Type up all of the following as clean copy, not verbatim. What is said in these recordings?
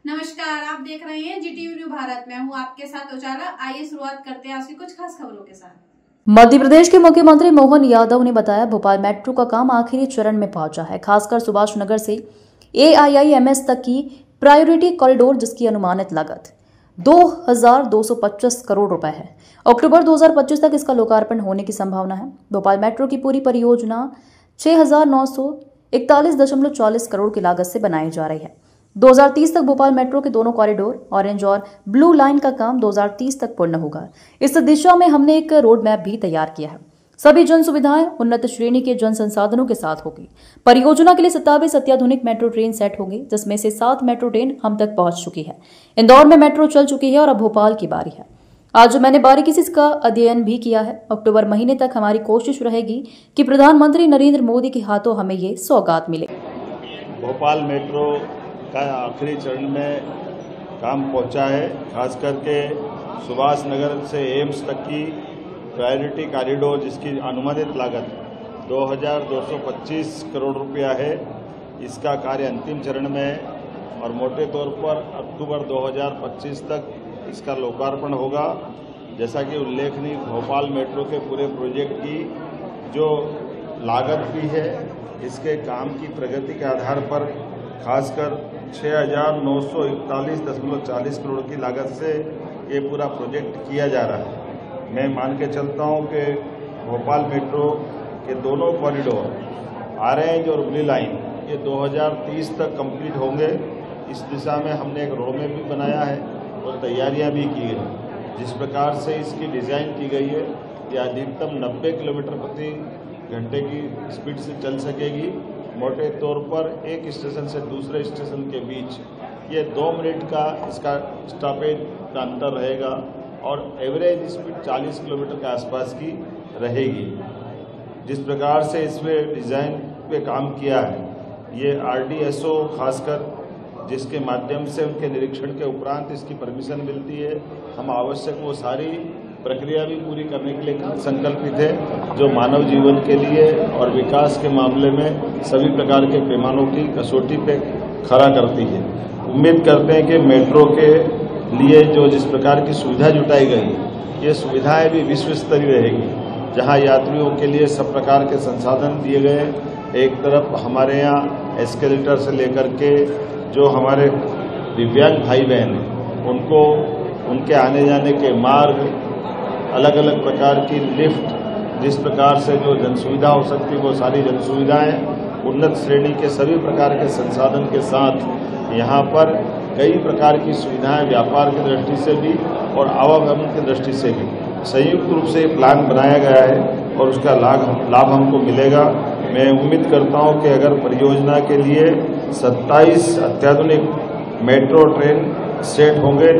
नमस्कार, आप देख रहे हैं जीटीवी न्यूज भारत। मैं हूं आपके साथ उजाला। आइए शुरुआत करते हैं आज की कुछ खास खबरों के साथ। मध्य प्रदेश के मुख्यमंत्री मोहन यादव ने बताया भोपाल मेट्रो का काम आखिरी चरण में पहुंचा है। खासकर सुभाष नगर से AIIMS तक की प्रायोरिटी कॉरिडोर, जिसकी अनुमानित लागत 2225 करोड़ रुपए है। अक्टूबर 2025 तक इसका लोकार्पण होने की संभावना है। भोपाल मेट्रो की पूरी परियोजना 6941.40 करोड़ की लागत से बनाई जा रही है। 2030 तक भोपाल मेट्रो के दोनों कॉरिडोर, ऑरेंज और ब्लू लाइन का काम 2030 तक पूर्ण होगा। इस दिशा में हमने एक रोड मैप भी तैयार किया है। सभी जन सुविधाएं उन्नत श्रेणी के जन संसाधनों के साथ होगी। परियोजना के लिए 27 अत्याधुनिक मेट्रो ट्रेन सेट होंगी, जिसमें से 7 मेट्रो ट्रेन हम तक पहुंच चुकी है। इंदौर में मेट्रो चल चुकी है और अब भोपाल की बारी है। आज मैंने बारीकी से इसका अध्ययन भी किया है। अक्टूबर महीने तक हमारी कोशिश रहेगी कि प्रधानमंत्री नरेंद्र मोदी के हाथों हमें ये सौगात मिले। भोपाल मेट्रो का आखिरी चरण में काम पहुंचा है। खास करके सुभाष नगर से एम्स तक की प्रायोरिटी कॉरिडोर, जिसकी अनुमानित लागत 2225 करोड़ रुपया है, इसका कार्य अंतिम चरण में है और मोटे तौर पर अक्टूबर 2025 तक इसका लोकार्पण होगा। जैसा कि उल्लेखनीय भोपाल मेट्रो के पूरे प्रोजेक्ट की जो लागत भी है, इसके काम की प्रगति के आधार पर खासकर 6941.40 करोड़ की लागत से ये पूरा प्रोजेक्ट किया जा रहा है। मैं मान के चलता हूँ कि भोपाल मेट्रो के दोनों कॉरिडोर, ऑरेंज और ब्लू लाइन, ये 2030 तक कंप्लीट होंगे। इस दिशा में हमने एक रोड मैप भी बनाया है और तैयारियां भी की है। जिस प्रकार से इसकी डिज़ाइन की गई है, ये अधिकतम 90 किलोमीटर प्रति घंटे की स्पीड से चल सकेगी। मोटे तौर पर एक स्टेशन से दूसरे स्टेशन के बीच ये 2 मिनट का इसका स्टॉपेज का अंतर रहेगा और एवरेज स्पीड 40 किलोमीटर के आसपास की रहेगी। जिस प्रकार से इसमें डिज़ाइन पे काम किया है, ये RDSO खासकर जिसके माध्यम से उनके निरीक्षण के उपरांत इसकी परमिशन मिलती है, हम आवश्यक वो सारी प्रक्रिया भी पूरी करने के लिए संकल्पित है, जो मानव जीवन के लिए और विकास के मामले में सभी प्रकार के पैमानों की कसौटी पे खरा करती है। उम्मीद करते हैं कि मेट्रो के लिए जो जिस प्रकार की सुविधा जुटाई गई, ये सुविधाएं भी विश्व स्तरीय रहेगी, जहां यात्रियों के लिए सब प्रकार के संसाधन दिए गए। एक तरफ हमारे यहाँ एस्केलेटर से लेकर के जो हमारे दिव्यांग भाई बहन हैं, उनको उनके आने जाने के मार्ग, अलग अलग प्रकार की लिफ्ट, जिस प्रकार से जो जन सुविधा हो सकती है वो सारी जन सुविधाएं, उन्नत श्रेणी के सभी प्रकार के संसाधन के साथ यहाँ पर कई प्रकार की सुविधाएं व्यापार की दृष्टि से भी और आवागमन की दृष्टि से भी संयुक्त रूप से प्लान बनाया गया है और उसका लाभ हमको मिलेगा। मैं उम्मीद करता हूँ कि अगर परियोजना के लिए 27 अत्याधुनिक मेट्रो ट्रेन सेट होंगे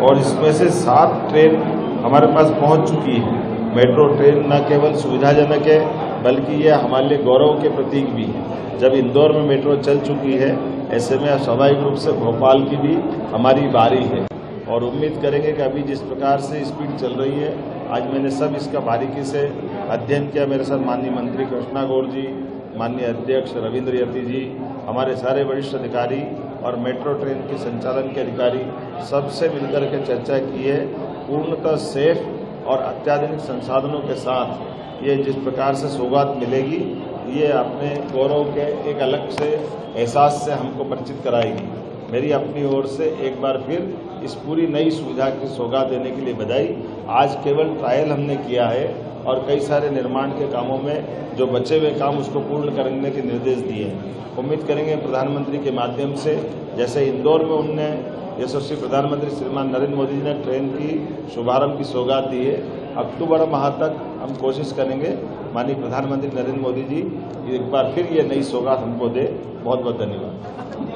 और इसमें से 7 ट्रेन हमारे पास पहुंच चुकी है। मेट्रो ट्रेन न केवल सुविधाजनक है, बल्कि यह हमारे लिए गौरव के प्रतीक भी है। जब इंदौर में मेट्रो चल चुकी है, ऐसे में स्वाभाविक रूप से भोपाल की भी हमारी बारी है और उम्मीद करेंगे कि अभी जिस प्रकार से स्पीड चल रही है, आज मैंने सब इसका बारीकी से अध्ययन किया। मेरे साथ माननीय मंत्री कृष्णा गौर जी, माननीय अध्यक्ष रविंद्र यति जी, हमारे सारे वरिष्ठ अधिकारी और मेट्रो ट्रेन के संचालन के अधिकारी, सबसे मिलकर के चर्चा की है। पूर्णतः सेफ और अत्याधुनिक संसाधनों के साथ ये जिस प्रकार से सौगात मिलेगी, ये अपने गौरव के एक अलग से एहसास से हमको परिचित कराएगी। मेरी अपनी ओर से एक बार फिर इस पूरी नई सुविधा की सौगात देने के लिए बधाई। आज केवल ट्रायल हमने किया है और कई सारे निर्माण के कामों में जो बचे हुए काम उसको पूर्ण करने के निर्देश दिए हैं। उम्मीद करेंगे प्रधानमंत्री के माध्यम से, जैसे इंदौर में उनने यशस्वी प्रधानमंत्री श्रीमान नरेंद्र मोदी जी ने ट्रेन की शुभारंभ की सौगात दी है, अक्टूबर माह तक हम कोशिश करेंगे माननीय प्रधानमंत्री नरेंद्र मोदी जी एक बार फिर ये नई सौगात हमको दे। बहुत बहुत धन्यवाद।